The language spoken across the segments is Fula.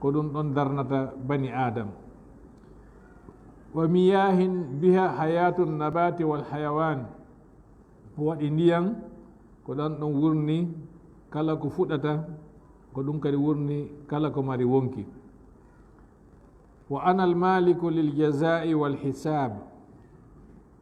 ko ɗum ɗon darnata bani adam. Wa miyahin biha hayatu nabati wal hayawan, waɗi ndiyan ko ɗon ɗon wurni kala ko fuɗata, ko ɗum kadi wurni kala ko mari wonki. Wa ana almaliku lil jazai wal hisab,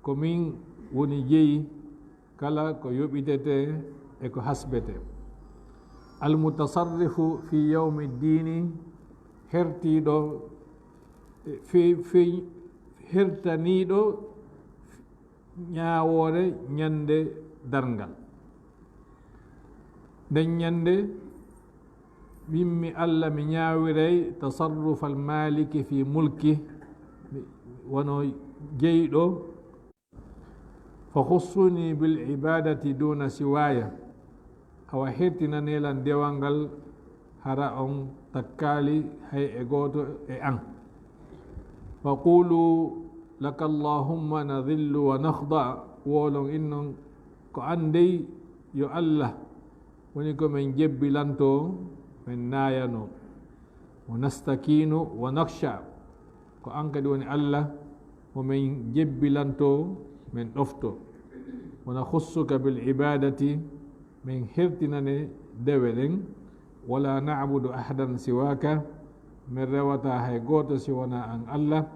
ko min woni jeyi kala ko yoɓitete e ko hasbete. Almutasarrifu fi yawmi ddini, hertiɗo hertaniɗo ñawore ñande darngal. nden ñande mimmi Allah mi ñawiray tasarrufa almaliki fi mulki, wono jeyɗo fa khussuni bil ibadati duna siwaya, awa hertinanelan dewal ngal hara on takkali hay e goto e an. fa qulu laka allahumma nadhillu wa nakhda, wolon innon ko andey yo Allah woni ko min jebbilanto min nayano. wa nastakinu wa nakhsha, ko an kadi woni Allah mo min jebbilanto min ɗofto. wa nakhussuka bil ibadati, min hertinane dewe ɗen. wala na'budu ahadan siwaka, min rewata hay goto si wona an Allah.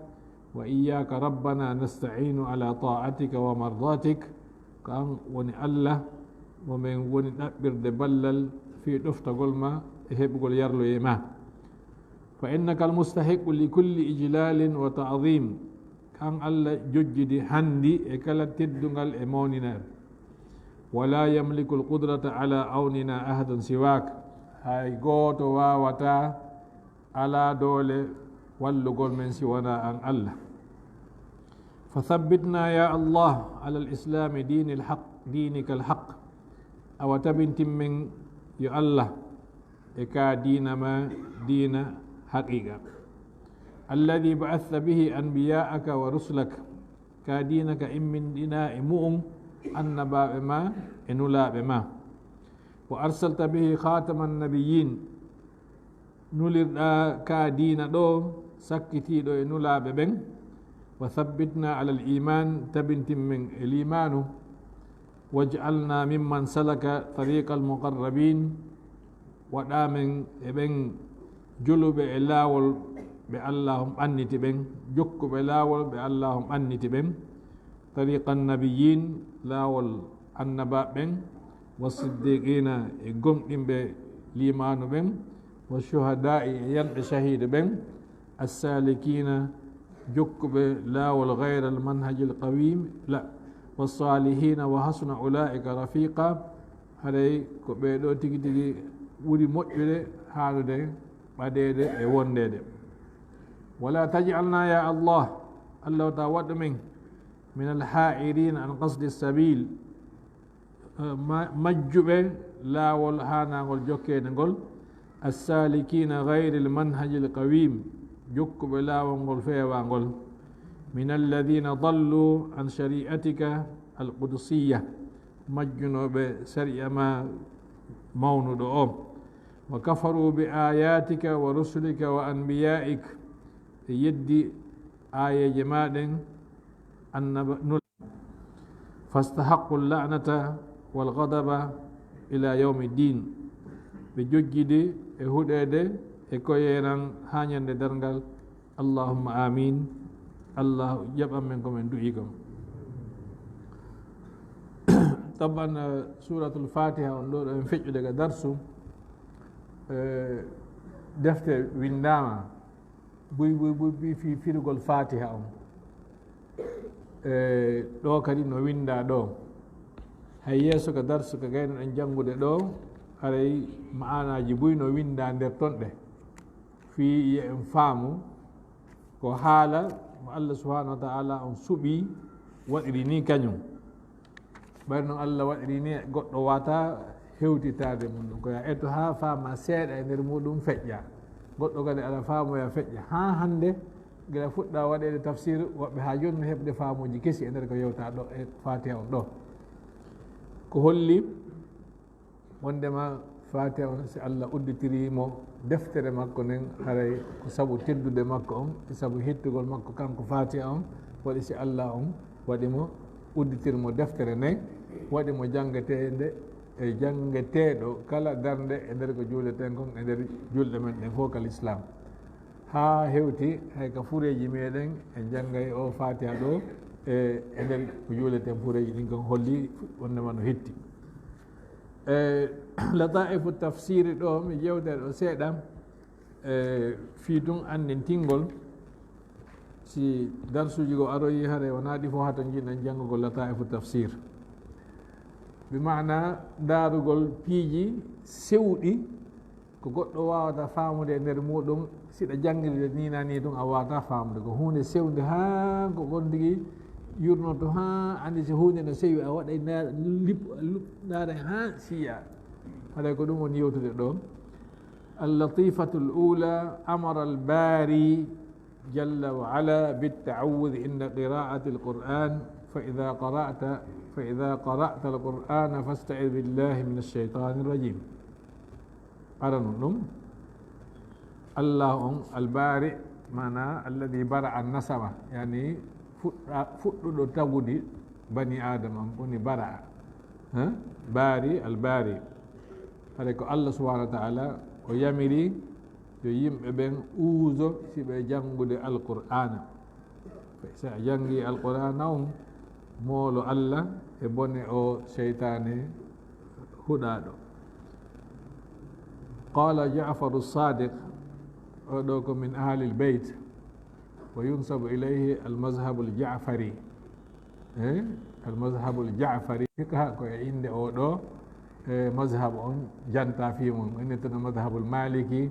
wa iyyaka rabbana nasta'inu ala ta'atika wa mardatik, ko an woni Allah mo min woni ɗaɓɓirde ballal fi ɗoftagol ma e heɓugol yarloye ma. fa innaka almustahiqu li kulli ijlalin wa ta'zim, kan Allah jojjidi handi e kala teddungal e mawninare. wala yamliku alqudrata ala awnina ahadan siwak, hay goto wawata ala dole wallugol men si wona an Allah. fathabbitna ya Allah ala alislami dinika alhaq, awa tabintin men yo Allah e ka dina ma dina haqiqa. alladhi ba'atha bihi anbiya'aka wa rusulak, ka dina ka immindina e mu'um annabaɓe ma e nulaɓe ma. wa arsalta bihi khataman nabiyyin, nulirɗa ka dina ɗo sakkitiɗo e nulaɓe ɓen. wa thabbitna ala al-iman, tabintin men e limanu. waj'alna mimman salaka tariqa al-muqarrabin, waɗamen e ɓen joluɓe e laawol ɓe allahum ɓanniti ɓen, jokkuɓe laawol ɓe allahum ɓanniti ɓen. tariqa an-nabiyyin, laawol annaba ɓen. wa siddiqina, e gomɗinɓe limanu ɓen. wa shuhada'i, e yanɓe shahidu ɓen. as-salikina, jokkuɓe laawol gayra al-manhaji al-qawim la. wassalihina wa hasuna ulaika rafiqa, haɗay ko ɓeɗo tigi tigi ɓuri moƴƴude haalude ɓaɗede e wondede. wala taj'alna ya Allah, Allah ta waɗɗu men min alha'irina an qasdi sabil, majjuɓe laawol hanagol jokkede ngol. as-salikina gayri al-manhaji al-qawim, jokkuɓe laawol ngol feewangol. min alladhina dallu an shari'atika al-qudsiyya, majjunoɓe sariya ma mawnuɗo o. wa kafaru bi ayatika wa rusulika wa anbiya'ik, e yeddi ayeje maɗen annaba nul. fastahaqqu al-la'nata wal ghadaba ila yawmi ddin, ɓe jojjidi e huɗede e koyeran ha ñande dargal. allahumma amin. Allah jaɓan men komin du'i kom. taban suratul fatiha on ɗo en feƴƴude ga darsu, defte windama buy fi firgol fatiha on. ɗo kadi no winda ɗo, hay yeeso ko darsu ko gayno en janngude ɗo, haray ma'anaji buy no winda nder ton ɗe, fi ye en faamu ko haala mo Allah subhanahu wa ta'ala on suɓi waɗiri ni kañum. ɓayri noon Allah waɗiri ni goɗɗo wata hewtitade mum ɗum, koya etto ha faama seeɗa e nder muɗum feƴƴa, goɗɗo kadi aɗa faamoya feƴƴa. ha hande gila fuɗɗa waɗede tafsir, woɓɓe ha joni heɓde faamuji kesi e nder ko yewta ɗo e fatiha on ɗo, ko holli wondema fatiha on si Allah udditirimo deftere makko nden haray ko sabu teddude makko on e sabu hettugol makko kanko fatiha on waɗi si Allah on waɗimo udditirmo deftere nden waɗimo jangetede e jangeteɗo kala darde e nder ko juuleten kon e nder julɗe men ɗen fof kal islam ha hewti hay ka fureji meɗen e janggay o fatiha ɗo e nder ko juuleten fureji ɗin kon holli wondema no hetti lataifu tafsiri ɗo mi ƴewde ɗo seeɗa fii tun andintingol si darsuji go aroyi hare wonaɗi fof hato jiɗɗen janngugol lataifu tafsir bi mana darugol piiji sewɗi ko goɗɗo wawata famude e nder muɗum siɗa janngirde ninani tun a wawata famude ko hunde sewde ha ko gon tigui yurnoto ha andi so hunde no sewi a waɗay daara ha siya haɗay ko ɗum woni yewtude ɗo allatifatu l ula amara albari jalla wa ala bittaawudi inda qira'ati alquran فإذا قرأت القرآن فاستعذ بالله من الشيطان الرجيم أرنم الله البارئ معنى الذي برع النسمة يعني فؤلو تغدي بني آدم أمبوني برع باري الباري هذا الله سبحانه وتعالى ويمري ييم بين أوزو سيبه جنغد القرآن فسيجنغي القرآن moolo Allah e bone o seytane huɗaɗo qala jafaru sadiq o ɗo ko min ahli lbeyt wa yunsabu ilayhi almazhabu ljafari almazhabu ljafari hikka ko e inde o ɗo e mazhabu on janta fimum inneteno mazhabu lmaliki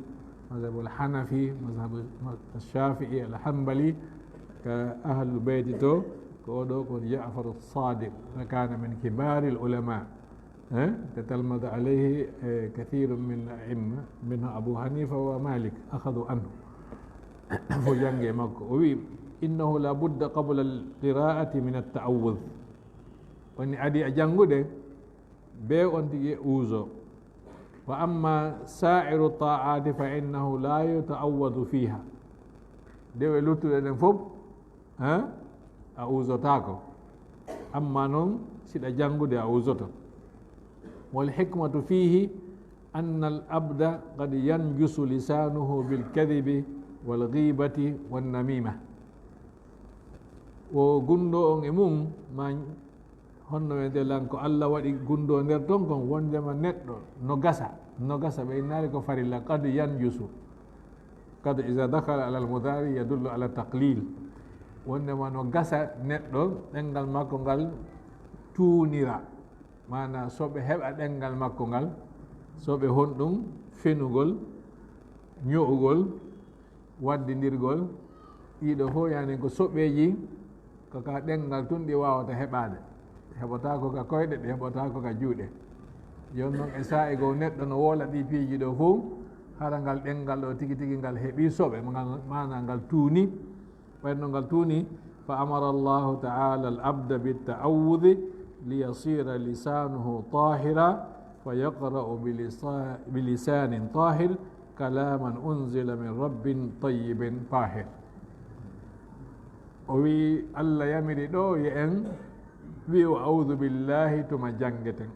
mazhabu lhanafi mazhabu lshafii alhambali ka ahlulbeyti to كودو كون جعفر الصادق كان من كبار العلماء تتلمذ عليه كثير من الأئمة منه أبو حنيفة ومالك أخذوا عنه فجنجي مكو إنه لابد قبل القراءة من التعوذ وإن أدي أجنجو ده بيو أنتي أوزو وأما سائر الطاعات فإنه لا يتعوذ فيها ده لوتو ده فوب a uzotako amma noon siɗa janngude a uzoto wal hikmatu fihi anna al abda qad yanjusu lisanuhu bil kadibi wal ghibati wan namima o gundo on e mum ma honno e delan ko Allah waɗi gundo nder ton kon wondema neɗɗo no gasa ɓe innari ko farilla qad yanjusu qad iza dakhala ala al mudari yadullu ala taqlil wondema no gasa neɗɗo ɗengal makko ngal tuunira mana soɓe heɓa ɗengal makko ngal soɓe honɗum fenugol ño'ugol waddidirgol ɗiɗo fof yani ko soɓeji koka ɗengal tun ɗi wawata heɓade heɓata ko ka koyɗe ɗe heɓata ko ka juuɗe joni noon e sa'i go neɗɗo no wola ɗi piiji ɗo fof hara ngal ɗengal ɗo tigi tigi ngal heeɓi soɓe mana ngal tuuni ɓayno ngal tuuni fa amara allahu taala al abda bittaawudi liyasira lisanuhu tahira fa yaqra'u bilisanin tahir kalaman unzila min rabbin tayyibin tahir o wi Allah yamiri ɗo ye en wi o audu billahi tuma jangeten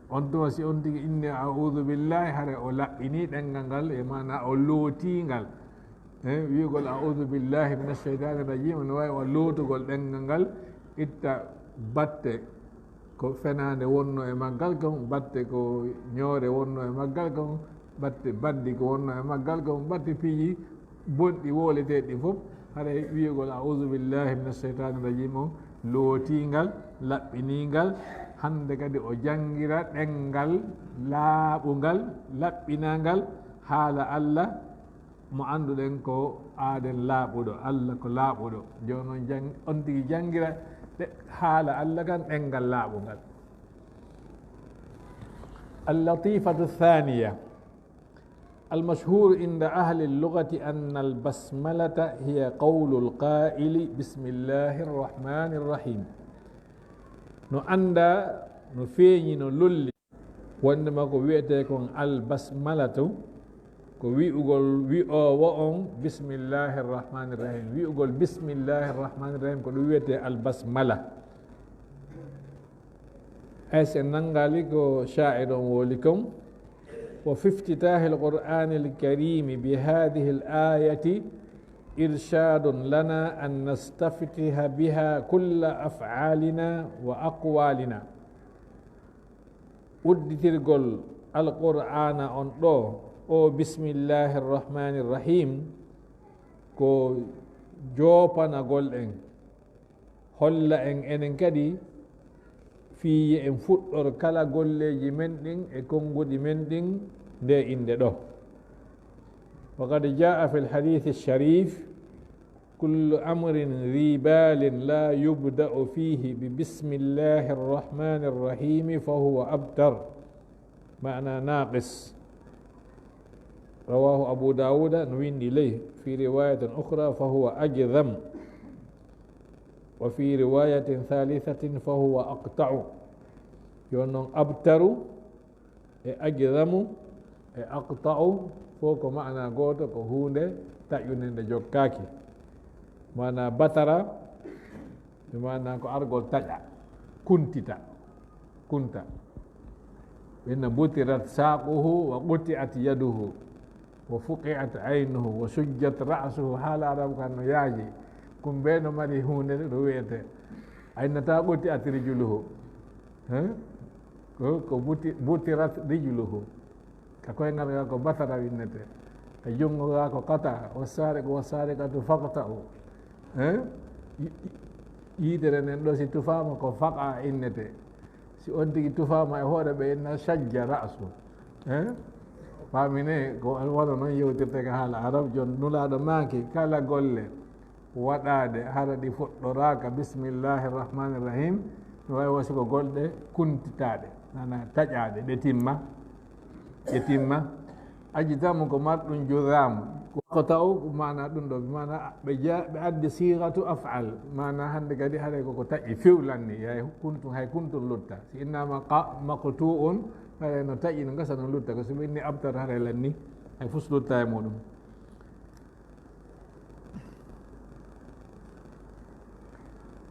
on tuma si on tigi inni audu billahi hare o laɓɓini ɗengal ngal e mana o lootingal wiigol audu billahi min alcheytani rajim no wawi o lootugol ɗengal ngal itta batte ko fenade wonno e maggal kon batte ko ñoore wonno e maggal kon batte baddi ko wonno e maggal kon batte piiji bonɗi woleteɗi fof haɗa wiigol audu billahi min alcheytani rajim o lootingal laɓɓiningal hande kadi o jangira ɗengal laaɓugal laɓɓinagal haala Allah mo annduɗen ko aaden laaɓuɗo Allah ko laaɓuɗo joni noon on tigi jangira haala Allah kan ɗengal laaɓugal اللطيفة الثانية المشهور عند أهل اللغة أن البسملة هي قول القائل بسم الله الرحمن الرحيم no anda no feeñi no lolli wondema ko wiyete kon albasmalatu ko wi'ugol wi'owo on bismillahi rrahmani rrahim. wi'ugol bismillahi rrahmani rrahim ko ɗum wiyete albasmala. sen nangali ko sha'ir on woli kon وفي افتتاح القرآن الكريم بهذه الآية إرشاد لنا أن نستفتح بها كل أفعالنا وأقوالنا. udditirgol alqur'ana on ɗo o bismillahi rrahmani rrahim ko jopanagol en holla en enen kadi fiye en fuɗɗor kala golleji men ɗin e konguɗi men ɗin nde inde ɗo. وقد جاء في الحديث الشريف كل أمر ذي بال لا يبدأ فيه ببسم الله الرحمن الرحيم فهو أبتر معنى ناقص. رواه أبو داود نوين إليه في رواية أخرى فهو أجذم، وفي رواية ثالثة فهو أقطع. يونون أبتر أجذم أقطع فوق معنى قوت كهونة تأيون جوكاكي. معنى بترا بمعنى كأرجل تجع كنتتا كنت إن بترت ساقه وقطعت يده وفقعت عينه وسجت رأسه حال عرب كانوا ياجي كم بين مري هون رويته أين تقطعت رجله بترت رجله كأي نرجع كبترا بينته كجونغ كقطع وسارق فقطعه yitere nen ɗo si tufama ko faqa innete, si on tigi tufama e hoore ɓe inna sajja ra'su famine ko wona noon yewtirte ko haala arab. jon nulaɗo maaki kala golle waɗade hara ɗi fuɗɗoraka bismillahi rrahmani rrahim no wawi wasi ko golɗe kuntitaɗe nana taƴaɗe ɗe timma aji tamu ko marɗum judamu qata'u mana ɗum ɗo mana ɓe addi sigatu af'al mana hande kadi haɗa koko taƴi fewlanni hay kuntum lutta si innama maqtu'un haɗa no taƴi no gasa no lutta ko somi inni abtar haɗa lanni hay fus lutta e muɗum.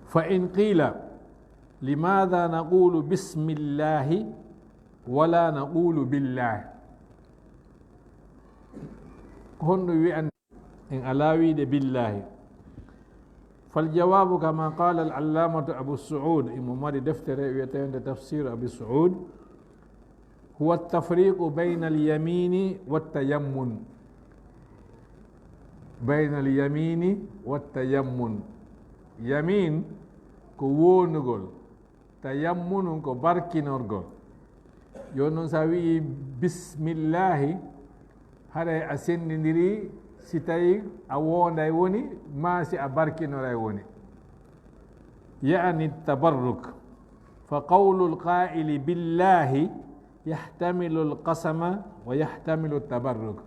fa in qila limadha naqulu bismillahi wala naqulu billahi, honɗo wi'an en alawiide billahi. فالجواب كما قال العلامة أبو السعود إمام دفتر ويتين تفسير أبي السعود هو التفريق بين اليمين والتيمم. بين اليمين والتيمم، يمين كوونغول تيمم كباركينورغول. يونون ساوي بسم الله hare a sendidiri si tawi a wonda e woni ma si a barkinora e woni, yani tabarruk. fa qawlu lqa'ili billahi yahtamilu lqasama wa yahtamilu tabarruk.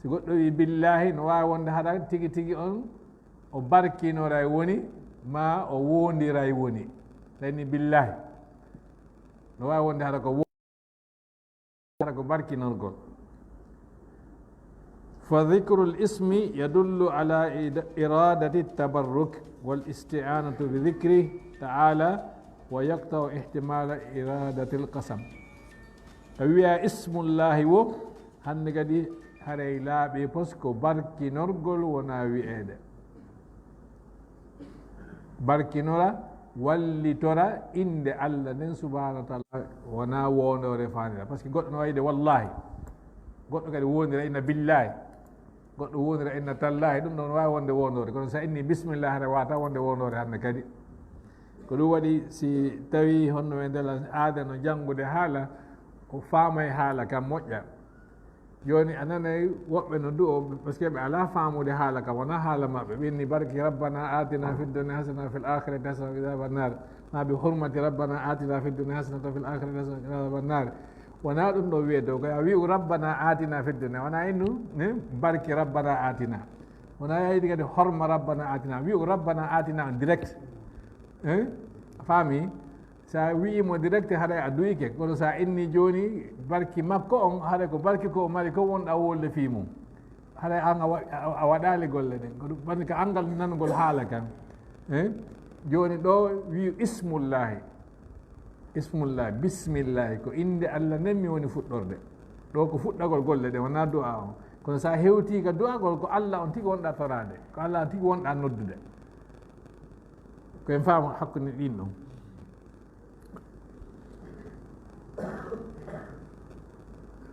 si goɗɗo wi billahi no wawi wonde haɗa tigi tigi on o barkinora e woni ma o wondira e woni, tawni billahi no wawi wonde haɗa ko barkinorgol. فذكر الاسم يدل على إرادة التبرك والاستعانة بذكره تعالى ويقطع احتمال إرادة القسم. فويا اسم الله و هنقدي هري لا بيبسكو باركي نرجل وناوي إيدا باركي نورا واللي ترى إن الله سبحانه وتعالى ونا ونا رفاني بس قلت نويد والله قلت كده ونا إن بالله goɗɗo wonira inna tallahi ɗum ɗon wawi wonde wondore, kono sa inni bismillah hade wata wonde wondore hande kadi. ko ɗum waɗi si tawi honno e ndela aada no janngude haala o faamay haala kam moƴƴa. joni a nanay woɓɓe no du'o par ce que ɓe ala faamude haala kam wona haala maɓɓe ɓinni barki rabbana atina fi dunia hasana fi l akhirati hasana idaba annar ma bi hurmati rabbana atina fi dunia hasanata fi l akhirati hasana idaba annar. wona ɗum ɗo wiyede ko a wi'u rabbana atina fi dunia wona innu barki rabbana atina, wona yiɗi kadi horma rabbana atina, wi'u rabbana atina en direct faami. sa wi'imo directe haɗa a duyke kono sa inni joni barki makko on haɗa ko barki ko mari ko wonɗa wolde fi mum haɗa an a waɗali golle ɗen ko ɗum ɓanni ka angal nangol haala kan joni ɗo wi ismullahi bismillahi ko inde Allah nemmi woni fuɗɗorde ɗo ko fuɗɗagol golle ɗe wona du'a on kono sa hewtiga du'agol ko Allah on tigi wonɗa torade ko Allah on tigi wonɗa noddude koyen faama hakkude ɗin ɗon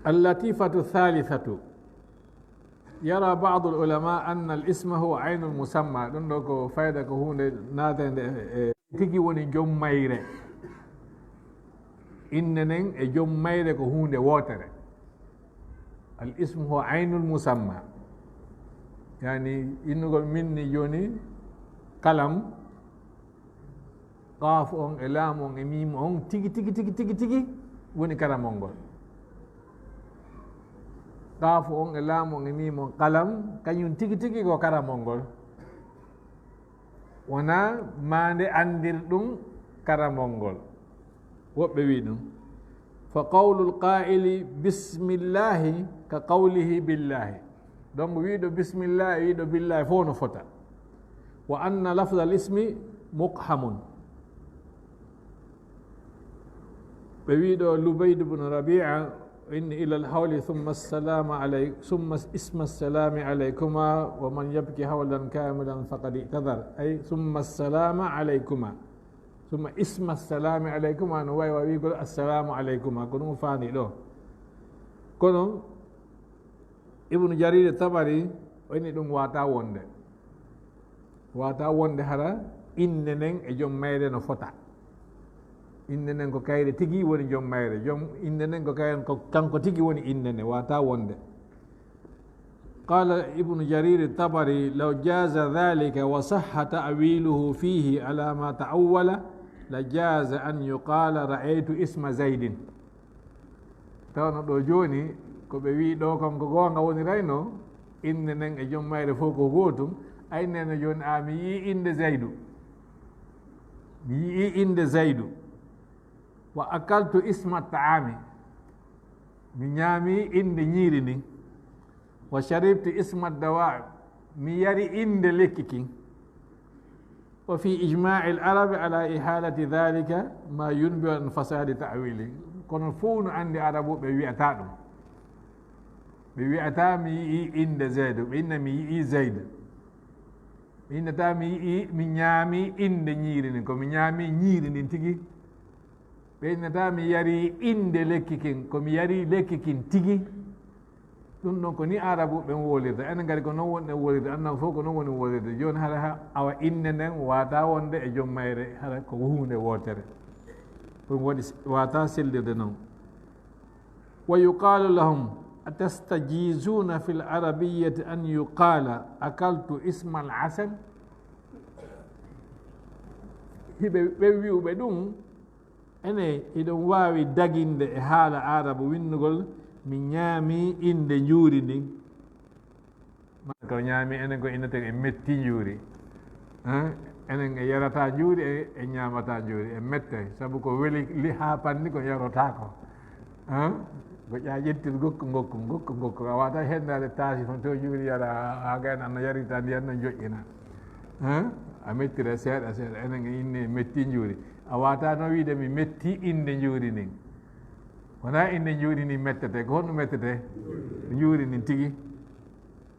اللطيفة الثالثة يرى بعض العلماء أن الاسم هو عين المسمى دونك فايدة هون نادن تيجي وني جوم مايرة إنن جوم مايرة هون واتر الاسم هو عين المسمى يعني إنه مني يوني كلام قاف أون إلام أون إميم أون تيجي وني كلام مونغول قاف أون إلام أون إميم أون قلم كيون تيجي كو كلام مونغول ونا ما أندير دون كلام مونغول وبويدو فقول القائل بسم الله كقوله بالله دونك ويدو بسم الله ويدو بالله فونو فتا وأن لفظ الاسم مقحم بويدو لبيد بن ربيعة إن إلى الحول ثم السلام عليك ثم اسم السلام عليكما ومن يبكي حولا كاملا فقد اعتذر أي ثم السلام عليكما ثم اسم السلام عليكما نواي ويقول السلام عليكما كنو فاني له كنو ابن جرير الطبري وإن دون واتا وند هذا إنن جم ميرن فتا إنن كو كاير تيجي وني جم مير جم إنن كو كاير كان كو تيجي وني إنن واتا وند قال ابن جرير الطبري لو جاز ذلك وصح تأويله فيه على ما تأول لجاز أن يقال رأيت اسم زيد تانا دو جوني ko ɓe wi ɗo kam ko gonga woni rayno inde nden e joom mayre fof ko gotum aynene joni a mi yi inde zaydou wa akaltu isma taami mi ñaami inde ñiiri ndin wa sharibtu isma dawa mi yari inde lekki kin wa fi ijma'i al arabi ala ihalati dhalika ma yunbi an fasadi ta'wili kono fof no andi arabu ɓe wi'ata ɗum ɓe wi'ata mi yii inde zeydo ɓe inna mi yii zeydo ɓe innata mi yii mi ñaami inde ñiiri ndin ko mi ñaami ñiiri ndin tigi ɓe innata mi yari inde lekki kin ko mi yari lekki kin tigi ɗum ɗon ko ni arabu ɓen wolirta enen gadi ko noon wonɗen wolirde annan fof ko noon woni wolirde joni hara awa inde nden wata wonde e joom mayre hara ko hunde wotere ɗum waɗi wata sellirde noon wa yuqalu lahum أتستجيزون في العربية أن يقال أكلت اسم العسل هبه بدون أنا إذا واوي دقين ده حالة عرب وينقول من يامي إن ده يوري دين ما كان يامي أنا كو إن تك متي يوري أنا يراتا يوري إن يامتا يوري متى سبكو ولي لها باني كو يرotako ko ƴaƴettir gokku a wata hendade taasi ton to juuri yara ha gayno anno yarita ndiyan no joƴƴina a mettira seeɗa enen inne metti juuri a wata no wiide mi metti inde juuri nin wona inde juuri nin mettete ko honɗum mettete juuri nin tigi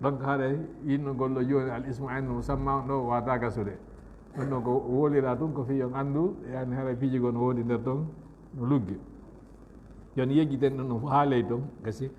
donc haɗa yinno gollo joni al ismu ayn musamma ɗo wata gasude ɗum ɗon ko wolira ɗum ko fiyon andu yani haɗa piiji gon woodi nder ton no luggi joni yejjiten ɗum no haaley toon gasi